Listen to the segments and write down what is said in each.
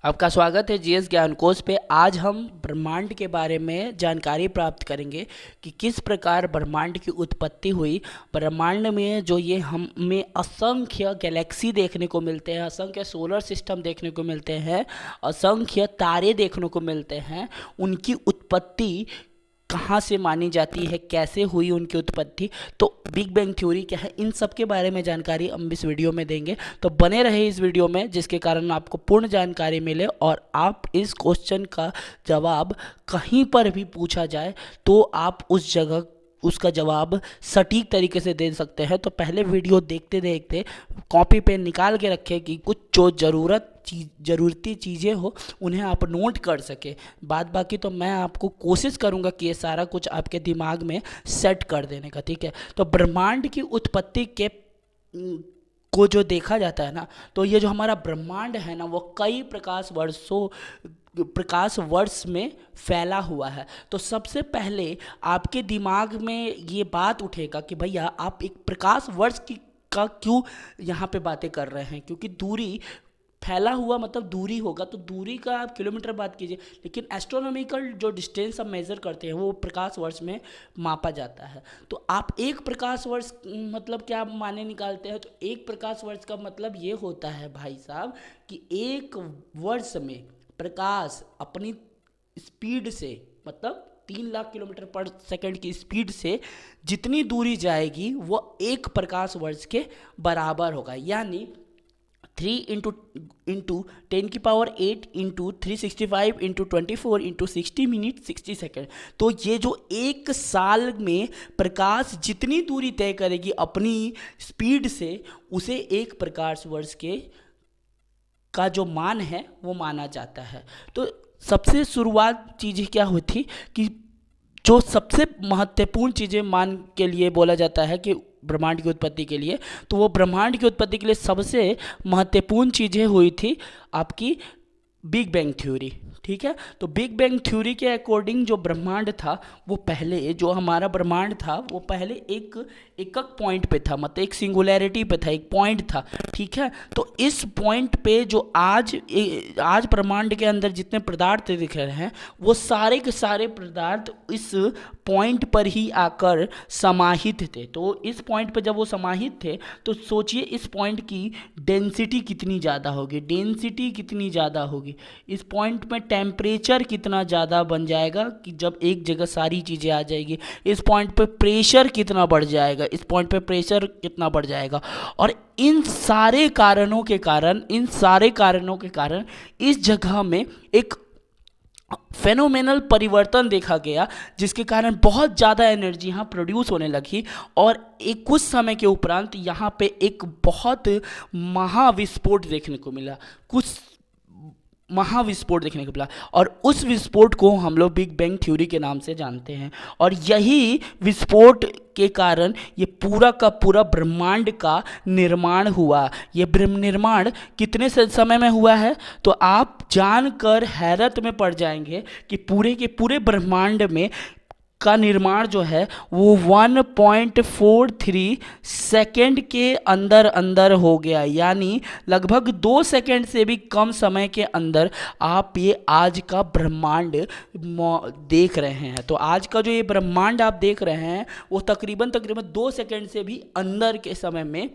आपका स्वागत है जीएस ज्ञान कोश पे। आज हम ब्रह्मांड के बारे में जानकारी प्राप्त करेंगे कि किस प्रकार ब्रह्मांड की उत्पत्ति हुई। ब्रह्मांड में जो ये हमें असंख्य गैलेक्सी देखने को मिलते हैं, असंख्य सोलर सिस्टम देखने को मिलते हैं, असंख्य तारे देखने को मिलते हैं, उनकी उत्पत्ति कहाँ से मानी जाती है, कैसे हुई उनकी उत्पत्ति, तो बिग बैंग थ्योरी क्या है, इन सब के बारे में जानकारी हम इस वीडियो में देंगे। तो बने रहे इस वीडियो में, जिसके कारण आपको पूर्ण जानकारी मिले और आप इस क्वेश्चन का जवाब कहीं पर भी पूछा जाए तो आप उस जगह उसका जवाब सटीक तरीके से दे सकते हैं। तो पहले वीडियो देखते देखते कॉपी पेन निकाल के रखें कि कुछ जो ज़रूरती चीज़ें हो उन्हें आप नोट कर सके। बाद बाकी तो मैं आपको कोशिश करूंगा कि ये सारा कुछ आपके दिमाग में सेट कर देने का, ठीक है। तो ब्रह्मांड की उत्पत्ति के को जो देखा जाता है ना, तो ये जो हमारा ब्रह्मांड है ना, वो कई प्रकाश वर्ष में फैला हुआ है। तो सबसे पहले आपके दिमाग में ये बात उठेगा कि भैया आप एक प्रकाश वर्ष की का क्यों यहाँ पे बातें कर रहे हैं, क्योंकि दूरी फैला हुआ मतलब दूरी होगा, तो दूरी का आप किलोमीटर बात कीजिए, लेकिन एस्ट्रोनॉमिकल जो डिस्टेंस हम मेज़र करते हैं वो प्रकाश वर्ष में मापा जाता है। तो आप एक प्रकाश वर्ष मतलब क्या माने निकालते हैं, तो एक प्रकाश वर्ष का मतलब ये होता है भाई साहब कि एक वर्ष में प्रकाश अपनी स्पीड से, मतलब 3 लाख किलोमीटर पर सेकंड की स्पीड से जितनी दूरी जाएगी वो एक प्रकाश वर्ष के बराबर होगा। यानी 3 into 10⁸ into 365 into 24 into 60 minute 60 second. तो ये जो एक साल में प्रकाश जितनी दूरी तय करेगी अपनी स्पीड से, उसे एक प्रकाश वर्ष का जो मान है वो माना जाता है। तो सबसे शुरुआत चीज़ें क्या होती कि जो सबसे महत्वपूर्ण चीज़ें मान के लिए बोला जाता है कि ब्रह्मांड की उत्पत्ति के लिए, तो वो ब्रह्मांड की उत्पत्ति के लिए सबसे महत्वपूर्ण चीज़ें हुई थी आपकी बिग बैंग थ्योरी, ठीक है। तो बिग बैंग थ्योरी के अकॉर्डिंग जो ब्रह्मांड था वो पहले, जो हमारा ब्रह्मांड था वो पहले एक एकक पॉइंट पे था, मतलब एक सिंगुलैरिटी पे था, एक पॉइंट था, ठीक है। तो इस पॉइंट पे जो आज ब्रह्मांड के अंदर जितने पदार्थ दिख रहे हैं वो सारे के सारे पदार्थ इस पॉइंट पर ही आकर समाहित थे। तो इस पॉइंट पर जब वो समाहित थे तो सोचिए इस पॉइंट की डेंसिटी कितनी ज़्यादा होगी, डेंसिटी कितनी ज़्यादा होगी, इस पॉइंट में टेम्परेचर कितना ज़्यादा बन जाएगा कि जब एक जगह सारी चीज़ें आ जाएगी, इस पॉइंट पे प्रेशर कितना बढ़ जाएगा, इस पॉइंट पे प्रेशर कितना बढ़ जाएगा। और इन सारे कारणों के कारण इस जगह में एक फेनोमेनल परिवर्तन देखा गया, जिसके कारण बहुत ज़्यादा एनर्जी यहाँ प्रोड्यूस होने लगी और एक कुछ समय के उपरांत यहाँ पे एक बहुत महाविस्फोट देखने को मिला, देखने को मिला। और उस विस्फोट को हम लोग बिग बैंग थ्योरी के नाम से जानते हैं। और यही विस्फोट के कारण ये पूरा का पूरा ब्रह्मांड का निर्माण हुआ। ये निर्माण कितने समय में हुआ है, तो आप जानकर हैरत में पड़ जाएंगे कि पूरे के पूरे ब्रह्मांड में का निर्माण जो है वो 1.43 सेकेंड के अंदर हो गया। यानी लगभग 2 सेकेंड से भी कम समय के अंदर आप ये आज का ब्रह्मांड देख रहे हैं। तो आज का जो ये ब्रह्मांड आप देख रहे हैं वो तकरीबन 2 सेकेंड से भी अंदर के समय में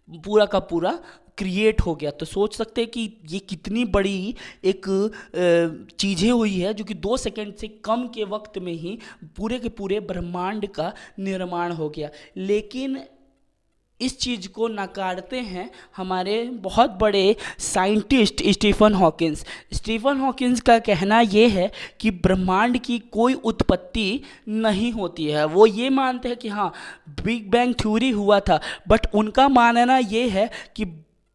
पूरा का पूरा क्रिएट हो गया। तो सोच सकते हैं कि ये कितनी बड़ी एक चीज़ें हुई है, जो कि 2 सेकेंड से कम के वक्त में ही पूरे के पूरे ब्रह्मांड का निर्माण हो गया। लेकिन इस चीज़ को नकारते हैं हमारे बहुत बड़े साइंटिस्ट स्टीफन हॉकिंस का कहना ये है कि ब्रह्मांड की कोई उत्पत्ति नहीं होती है। वो ये मानते हैं कि हाँ बिग बैंग थ्योरी हुआ था, बट उनका मानना ये है कि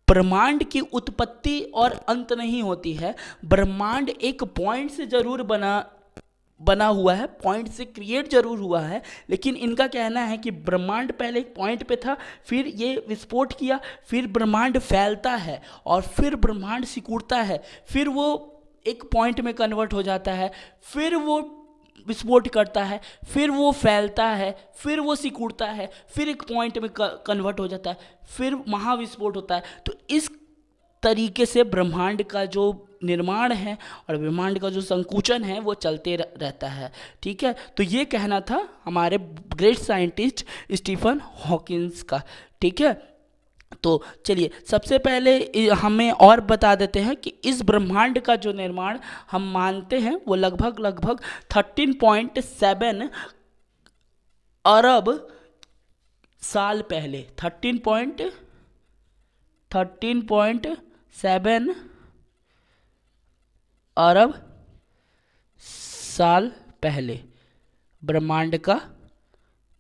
ब्रह्मांड की उत्पत्ति और अंत नहीं होती है। ब्रह्मांड एक पॉइंट से जरूर बना हुआ है, पॉइंट से क्रिएट जरूर हुआ है, लेकिन इनका कहना है कि ब्रह्मांड पहले एक पॉइंट पे था, फिर ये विस्फोट किया, फिर ब्रह्मांड फैलता है और फिर ब्रह्मांड सिकुड़ता है, फिर वो एक पॉइंट में कन्वर्ट हो जाता है, फिर वो विस्फोट करता है, फिर वो फैलता है, फिर वो सिकुड़ता है, फिर एक पॉइंट में कन्वर्ट हो जाता है, फिर महाविस्फोट होता है। तो इस तरीके से ब्रह्मांड का जो निर्माण है और ब्रह्मांड का जो संकुचन है वो चलते रहता है। ठीक है, तो ये कहना था हमारे ग्रेट साइंटिस्ट स्टीफन हॉकिंस का। ठीक है, तो चलिए सबसे पहले हमें और बता देते हैं कि इस ब्रह्मांड का जो निर्माण हम मानते हैं वो लगभग 13.7 अरब साल पहले 13.7 अरब साल पहले ब्रह्मांड का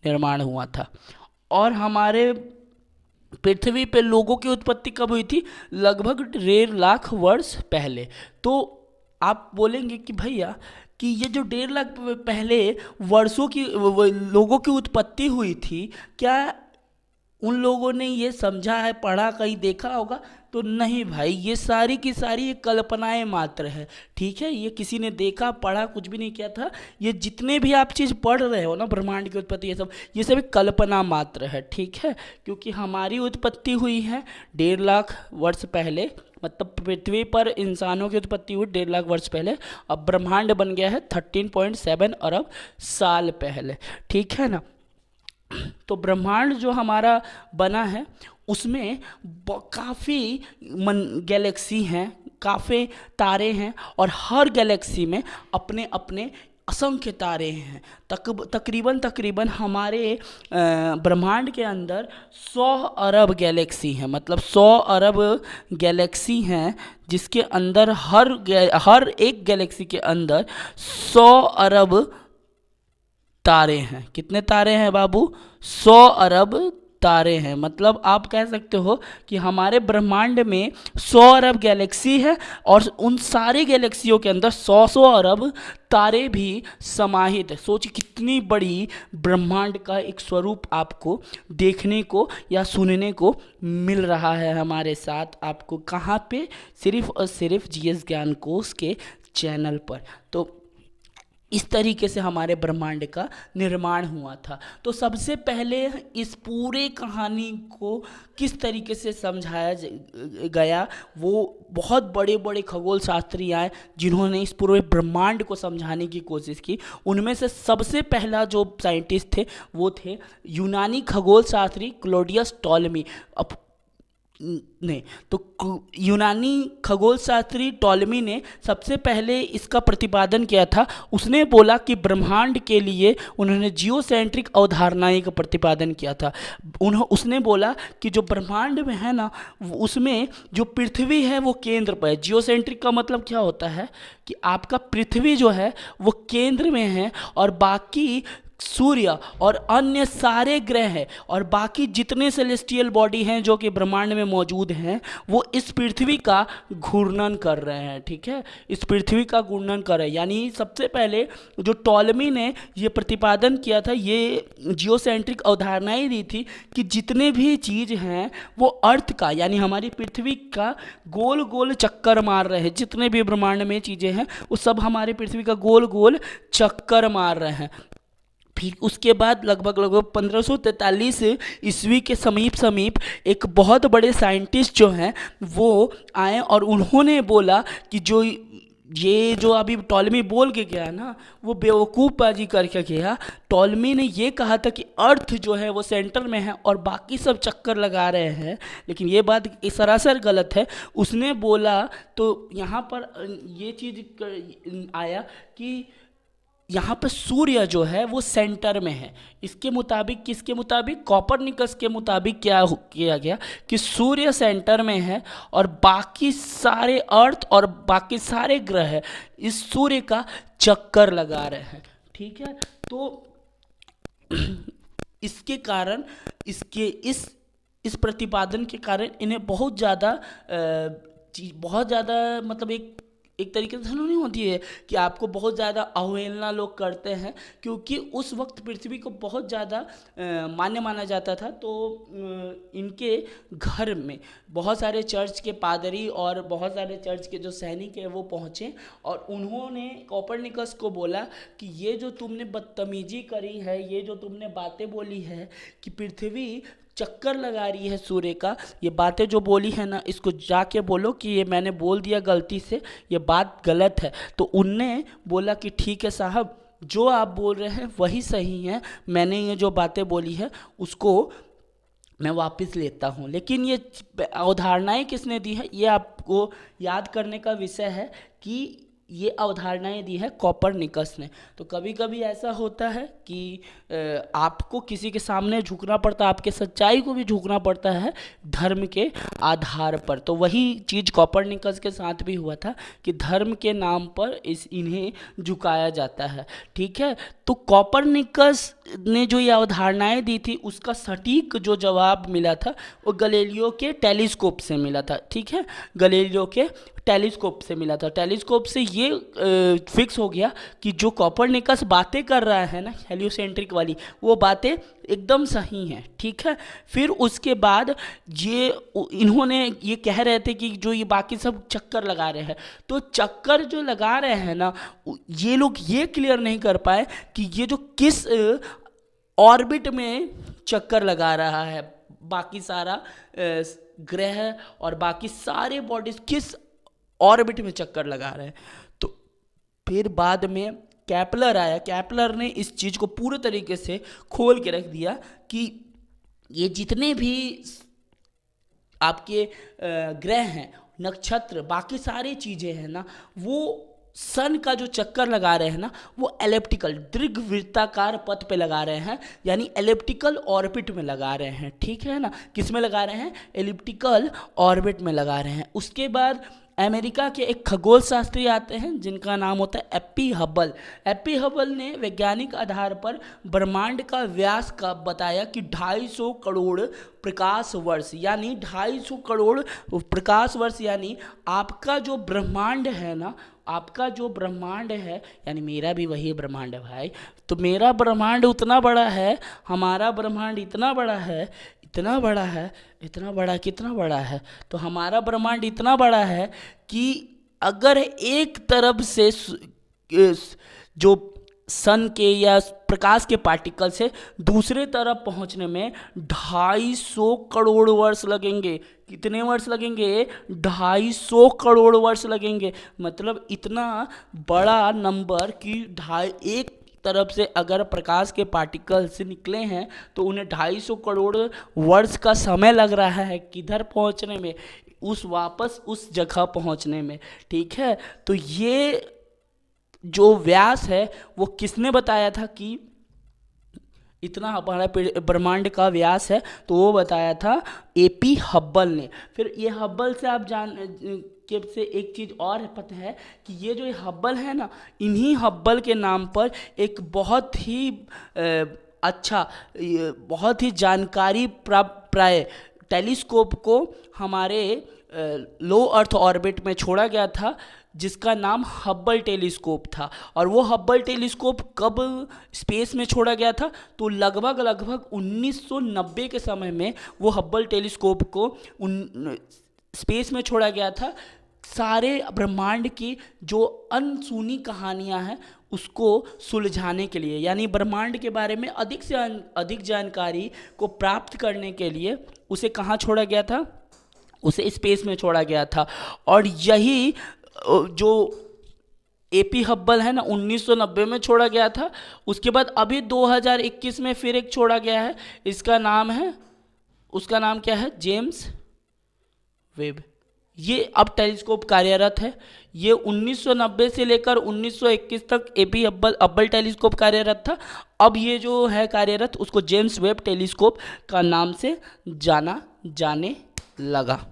निर्माण हुआ था। और हमारे पृथ्वी पे लोगों की उत्पत्ति कब हुई थी? लगभग 1.5 लाख वर्ष पहले। तो आप बोलेंगे कि भैया कि ये जो 1.5 लाख पहले वर्षों की लोगों की उत्पत्ति हुई थी, क्या उन लोगों ने ये समझा है, पढ़ा, कहीं देखा होगा? तो नहीं भाई, ये सारी की सारी कल्पनाएं मात्र है। ठीक है, ये किसी ने देखा, पढ़ा, कुछ भी नहीं किया था। ये जितने भी आप चीज़ पढ़ रहे हो ना, ब्रह्मांड की उत्पत्ति, ये सब कल्पना मात्र है। ठीक है, क्योंकि हमारी उत्पत्ति हुई है 1.5 लाख वर्ष पहले, मतलब पृथ्वी पर इंसानों की उत्पत्ति हुई 1.5 लाख वर्ष पहले। अब ब्रह्मांड बन गया है 13.7 अरब साल पहले। ठीक है ना। तो ब्रह्मांड जो हमारा बना है उसमें काफ़ी गैलेक्सी हैं, काफ़ी तारे हैं, और हर गैलेक्सी में अपने अपने असंख्य तारे हैं। तकरीबन हमारे ब्रह्मांड के अंदर 100 अरब गैलेक्सी हैं, मतलब 100 अरब गैलेक्सी हैं, जिसके अंदर हर एक गैलेक्सी के अंदर 100 अरब तारे हैं। कितने तारे हैं बाबू? 100 अरब तारे हैं। मतलब आप कह सकते हो कि हमारे ब्रह्मांड में 100 अरब गैलेक्सी है, और उन सारी गैलेक्सियों के अंदर 100 अरब तारे भी समाहित है। सोचिए कितनी बड़ी ब्रह्मांड का एक स्वरूप आपको देखने को या सुनने को मिल रहा है हमारे साथ। आपको कहाँ पे? सिर्फ और सिर्फ जीएस ज्ञान कोश के चैनल पर। तो इस तरीके से हमारे ब्रह्मांड का निर्माण हुआ था। तो सबसे पहले इस पूरे कहानी को किस तरीके से समझाया गया, वो बहुत बड़े बड़े खगोल शास्त्री आए जिन्होंने इस पूरे ब्रह्मांड को समझाने की कोशिश की। उनमें से सबसे पहला जो साइंटिस्ट थे वो थे यूनानी खगोल शास्त्री क्लॉडियस टॉलमी। ने तो यूनानी खगोल शास्त्री टॉलमी ने सबसे पहले इसका प्रतिपादन किया था। उसने बोला कि ब्रह्मांड के लिए उन्होंने जियोसेंट्रिक अवधारणाएं का प्रतिपादन किया था। उसने बोला कि जो ब्रह्मांड में है ना, उसमें जो पृथ्वी है वो केंद्र पर है। जियोसेंट्रिक का मतलब क्या होता है कि आपका पृथ्वी जो है वो केंद्र में है, और बाकी सूर्य और अन्य सारे ग्रह हैं और बाकी जितने सेलेस्टियल बॉडी हैं जो कि ब्रह्मांड में मौजूद हैं, वो इस पृथ्वी का घूर्णन कर रहे हैं। ठीक है, इस पृथ्वी का घूर्णन कर रहे हैं। यानी सबसे पहले जो टॉलमी ने ये प्रतिपादन किया था, ये जियोसेंट्रिक अवधारणाएं दी थी कि जितने भी चीज़ हैं वो अर्थ का, यानी हमारी पृथ्वी का गोल गोल चक्कर मार रहे हैं। जितने भी ब्रह्मांड में चीज़ें हैं वो सब हमारे पृथ्वी का गोल गोल चक्कर मार रहे हैं। फिर उसके बाद लगभग 1543 ईस्वी के समीप एक बहुत बड़े साइंटिस्ट जो हैं वो आए, और उन्होंने बोला कि जो अभी टॉलमी बोल के गया ना, वो बेवकूफ़बाजी करके गया। टॉलमी ने ये कहा था कि अर्थ जो है वो सेंटर में है और बाकी सब चक्कर लगा रहे हैं, लेकिन ये बात सरासर गलत है। उसने बोला तो यहाँ पर ये चीज़ आया कि यहाँ पर सूर्य जो है वो सेंटर में है। इसके मुताबिक, किसके मुताबिक? कोपरनिकस के मुताबिक क्या किया गया कि सूर्य सेंटर में है और बाकी सारे अर्थ और बाकी सारे ग्रह इस सूर्य का चक्कर लगा रहे हैं। ठीक है, तो इसके कारण, इस प्रतिपादन के कारण इन्हें बहुत ज़्यादा मतलब एक तरीके से नहीं होती है कि आपको बहुत ज़्यादा अवहेलना लोग करते हैं, क्योंकि उस वक्त पृथ्वी को बहुत ज़्यादा मान्य माना जाता था। तो इनके घर में बहुत सारे चर्च के पादरी और बहुत सारे चर्च के जो सैनिक हैं वो पहुँचे, और उन्होंने कोपरनिकस को बोला कि ये जो तुमने बदतमीजी करी है, ये जो तुमने बातें बोली है कि पृथ्वी चक्कर लगा रही है सूर्य का, ये बातें जो बोली है ना, इसको जाके बोलो कि ये मैंने बोल दिया गलती से, ये बात गलत है। तो उनने बोला कि ठीक है साहब, जो आप बोल रहे हैं वही सही है, मैंने ये जो बातें बोली है उसको मैं वापस लेता हूँ। लेकिन ये अवधारणाएं किसने दी है, ये आपको याद करने का विषय है कि ये अवधारणाएं दी है कोपरनिकस ने। तो कभी कभी ऐसा होता है कि आपको किसी के सामने झुकना पड़ता है, आपके सच्चाई को भी झुकना पड़ता है धर्म के आधार पर। तो वही चीज़ कोपरनिकस के साथ भी हुआ था कि धर्म के नाम पर इन्हें झुकाया जाता है। ठीक है, तो कोपरनिकस ने जो ये अवधारणाएं दी थी उसका सटीक जो जवाब मिला था वो गैलीलियो के टेलीस्कोप से मिला था। ठीक है, गैलीलियो के टेलीस्कोप से मिला था। टेलीस्कोप से ये फिक्स हो गया कि जो कोपरनिकस बातें कर रहा है ना, हेलियोसेंट्रिक वाली, वो बातें एकदम सही हैं। ठीक है, फिर उसके बाद ये इन्होंने ये कह रहे थे कि जो ये बाकी सब चक्कर लगा रहे हैं, तो चक्कर जो लगा रहे हैं ना, ये लोग ये क्लियर नहीं कर पाए कि ये जो किस ऑर्बिट में चक्कर लगा रहा है, बाकी सारा ग्रह और बाकी सारे बॉडीज किस ऑर्बिट में चक्कर लगा रहे हैं। तो फिर बाद में केपलर आया, केपलर ने इस चीज़ को पूरे तरीके से खोल के रख दिया कि ये जितने भी आपके ग्रह हैं, नक्षत्र, बाकी सारी चीज़ें हैं ना, वो सन का जो चक्कर लगा रहे हैं ना, वो एलिप्टिकल दीर्घवृत्ताकार पथ पे लगा रहे हैं, यानी एलिप्टिकल ऑर्बिट में लगा रहे हैं। ठीक है ना, किस में लगा रहे हैं, एलिप्टिकल ऑर्बिट में लगा रहे हैं। उसके बाद अमेरिका के एक खगोल शास्त्री आते हैं जिनका नाम होता है एप्पी हबल। एप्पी हबल ने वैज्ञानिक आधार पर ब्रह्मांड का व्यास का बताया कि 250 करोड़ प्रकाश वर्ष, यानी 250 करोड़ प्रकाश वर्ष, यानी आपका जो ब्रह्मांड है ना, आपका जो ब्रह्मांड है, यानी मेरा भी वही ब्रह्मांड है भाई। तो मेरा ब्रह्मांड उतना बड़ा है, हमारा ब्रह्मांड इतना बड़ा है, इतना बड़ा है, इतना बड़ा, कितना बड़ा है, तो हमारा ब्रह्मांड इतना बड़ा है कि अगर एक तरफ से जो सन के या प्रकाश के पार्टिकल से दूसरे तरफ पहुंचने में 250 करोड़ वर्ष लगेंगे। कितने वर्ष लगेंगे, 250 करोड़ वर्ष लगेंगे। मतलब इतना बड़ा नंबर कि एक तरफ से अगर प्रकाश के पार्टिकल्स निकले हैं तो उन्हें 250 करोड़ वर्ष का समय लग रहा है किधर पहुंचने में, वापस उस जगह पहुंचने में। ठीक है, तो ये जो व्यास है वो किसने बताया था कि इतना हमारा ब्रह्मांड का व्यास है, तो वो बताया था एपी हब्बल ने। फिर ये हब्बल से आप के से एक चीज़ और पता है कि ये जो हब्बल है ना, इन्हीं हब्बल के नाम पर एक बहुत ही अच्छा, बहुत ही जानकारी प्राय टेलीस्कोप को हमारे लो अर्थ ऑर्बिट में छोड़ा गया था, जिसका नाम हब्बल टेलीस्कोप था। और वो हब्बल टेलीस्कोप कब स्पेस में छोड़ा गया था, तो लगभग 1990 के समय में वो हब्बल टेलीस्कोप को स्पेस में छोड़ा गया था। सारे ब्रह्मांड की जो अनसुनी कहानियां हैं उसको सुलझाने के लिए, यानी ब्रह्मांड के बारे में अधिक से अधिक जानकारी को प्राप्त करने के लिए उसे कहाँ छोड़ा गया था, उसे स्पेस में छोड़ा गया था। और यही जो एपी हब्बल है ना, 1990 में छोड़ा गया था। उसके बाद अभी 2021 में फिर एक छोड़ा गया है, इसका नाम है, उसका नाम क्या है, जेम्स वेब। ये अब टेलीस्कोप कार्यरत है। ये 1990 से लेकर 1921 तक एपी हब्बल टेलीस्कोप कार्यरत था। अब ये जो है कार्यरत, उसको जेम्स वेब टेलीस्कोप का नाम से जाने लगा।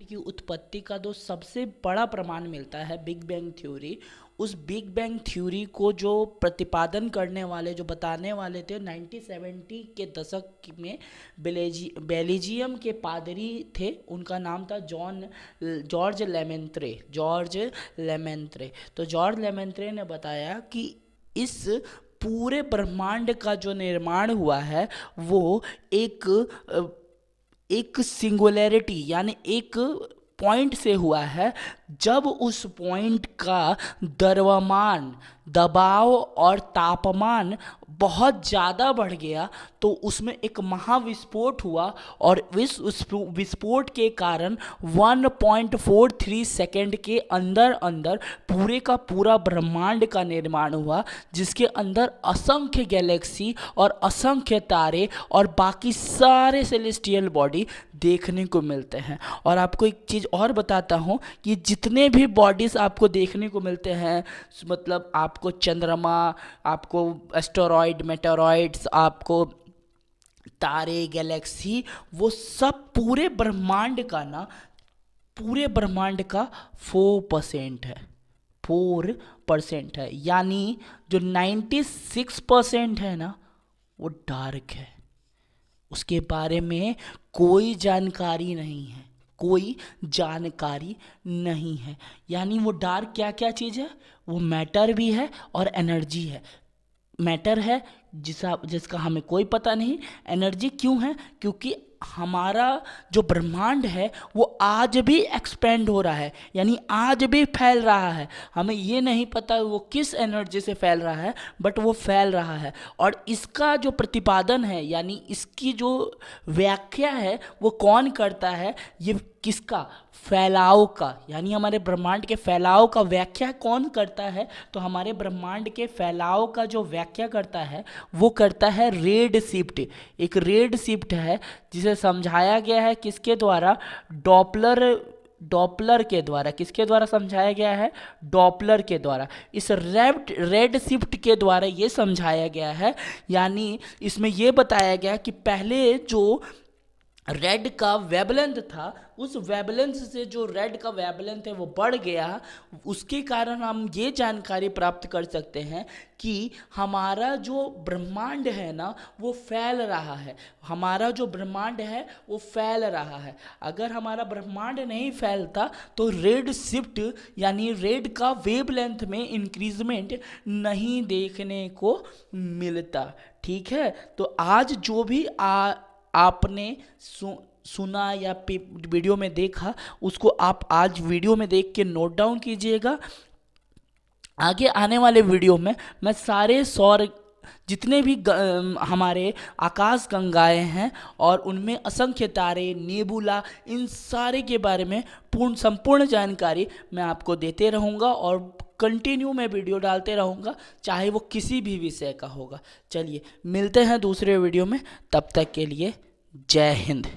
की उत्पत्ति का जो सबसे बड़ा प्रमाण मिलता है बिग बैंग थ्योरी, उस बिग बैंग थ्योरी को जो प्रतिपादन करने वाले, जो बताने वाले थे 1970 के दशक में बेल्जियम के पादरी थे, उनका नाम था जॉर्ज लेमेंत्रे। तो जॉर्ज लेमेंत्रे ने बताया कि इस पूरे ब्रह्मांड का जो निर्माण हुआ है वो एक सिंगुलैरिटी, यानी एक पॉइंट से हुआ है, जब उस पॉइंट का द्रव्यमान, दबाव और तापमान बहुत ज़्यादा बढ़ गया तो उसमें एक महाविस्फोट हुआ, और इस विस्फोट के कारण 1.43 सेकंड के अंदर अंदर पूरे का पूरा ब्रह्मांड का निर्माण हुआ, जिसके अंदर असंख्य गैलेक्सी और असंख्य तारे और बाकी सारे सेलेस्टियल बॉडी देखने को मिलते हैं। और आपको एक चीज़ और बताता हूँ कि जितने भी बॉडीज़ आपको देखने को मिलते हैं, मतलब आपको चंद्रमा, आपको एस्टेरॉयड, मेटेरॉइड्स, आपको तारे, गैलेक्सी, वो सब पूरे ब्रह्मांड का ना, पूरे ब्रह्मांड का 4% है, 4% है। यानी जो 96% है ना, वो डार्क है, उसके बारे में कोई जानकारी नहीं है, कोई जानकारी नहीं है। यानी वो डार्क क्या क्या चीज़ है, वो मैटर भी है और एनर्जी है। मैटर है जिसका हमें कोई पता नहीं। एनर्जी क्यों है? क्योंकि हमारा जो ब्रह्मांड है वो आज भी एक्सपेंड हो रहा है, यानी आज भी फैल रहा है। हमें ये नहीं पता वो किस एनर्जी से फैल रहा है, बट वो फैल रहा है। और इसका जो प्रतिपादन है, यानी इसकी जो व्याख्या है, वो कौन करता है? ये किसका? फैलाव का। यानी हमारे ब्रह्मांड के फैलाव का व्याख्या कौन करता है? तो हमारे ब्रह्मांड के फैलाव का जो व्याख्या करता है वो करता है रेड शिफ्ट। एक रेड शिफ्ट है जिसे समझाया गया है किसके द्वारा? डॉपलर के द्वारा। किसके द्वारा समझाया गया है? डॉपलर के द्वारा। इस रेड शिफ्ट के द्वारा ये समझाया गया है, यानी इसमें ये बताया गया कि पहले जो रेड का वेवलेंथ था, उस वेवलेंथ से जो रेड का वेवलेंथ है वो बढ़ गया। उसके कारण हम ये जानकारी प्राप्त कर सकते हैं कि हमारा जो ब्रह्मांड है ना, वो फैल रहा है। हमारा जो ब्रह्मांड है वो फैल रहा है। अगर हमारा ब्रह्मांड नहीं फैलता तो रेड शिफ्ट यानी रेड का वेवलेंथ में इंक्रीजमेंट नहीं देखने को मिलता। ठीक है, तो आज जो भी आपने सुना या वीडियो में देखा, उसको आप आज वीडियो में देख के नोट डाउन कीजिएगा। आगे आने वाले वीडियो में मैं सारे सौर जितने भी हमारे आकाश गंगाएं हैं और उनमें असंख्य तारे, नेबुला, इन सारे के बारे में संपूर्ण जानकारी मैं आपको देते रहूँगा और कंटिन्यू मैं वीडियो डालते रहूँगा, चाहे वो किसी भी विषय का होगा। चलिए मिलते हैं दूसरे वीडियो में, तब तक के लिए जय हिंद।